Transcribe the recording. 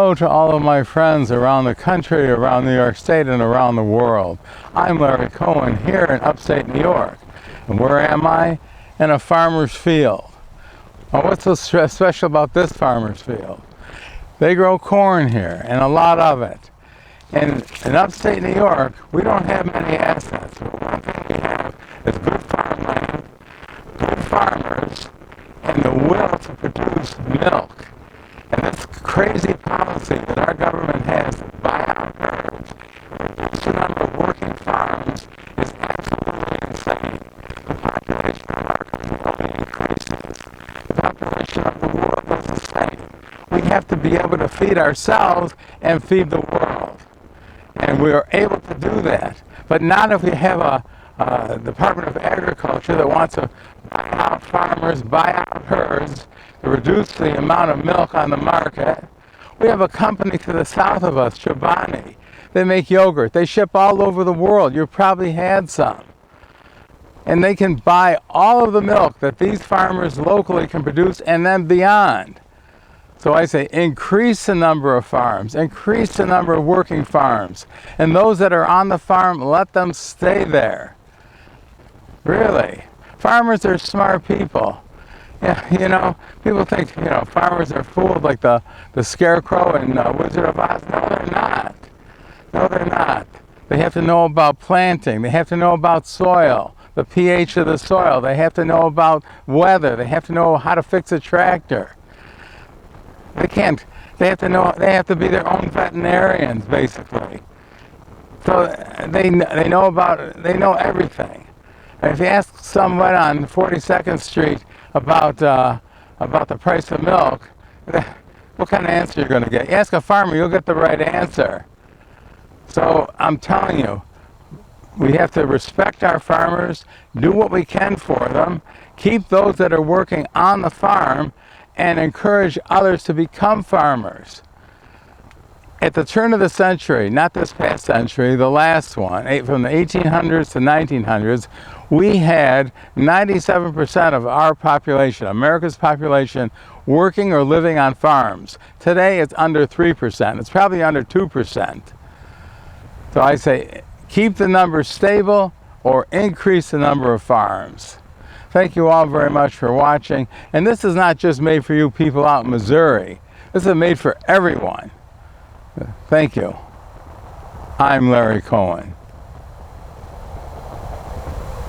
Hello to all of my friends around the country, around New York State, and around the world. I'm Larry Cohen here in upstate New York. And where am I? In a farmer's field. Well, what's so special about this farmer's field? They grow corn here, and a lot of it. And in upstate New York, we don't have many assets. But one thing we have is good farmland, good farmers, and the will to produce milk. And this crazy policy that our government has to buy out herds, reduce the number of working farms, is absolutely insane. The population of our country only increases. The population of the world does the same. We have to be able to feed ourselves and feed the world. And we are able to do that. But not if we have a Department of Agriculture that wants to buy out farmers, buy out herds, to reduce the amount of milk on the market. We have a company to the south of us, Chobani. They make yogurt. They ship all over the world. You've probably had some. And they can buy all of the milk that these farmers locally can produce and then beyond. So I say increase the number of farms, increase the number of working farms. And those that are on the farm, let them stay there. Really. Farmers are smart people. Yeah, you know, people think, farmers are fooled like the Scarecrow in Wizard of Oz. No, they're not. No, they're not. They have to know about planting. They have to know about soil, the pH of the soil. They have to know about weather. They have to know how to fix a tractor. They have to be their own veterinarians, basically. So they know everything. And if you ask someone on 42nd Street about the price of milk, what kind of answer you're going to get? You ask a farmer, you'll get the right answer. So I'm telling you, we have to respect our farmers, do what we can for them, keep those that are working on the farm, and encourage others to become farmers. At the turn of the century, not this past century, the last one, from the 1800s to 1900s, we had 97% of our population, America's population, working or living on farms. Today it's under 3%. It's probably under 2%. So I say keep the numbers stable or increase the number of farms. Thank you all very much for watching. And this is not just made for you people out in Missouri. This is made for everyone. Thank you. I'm Larry Cohen.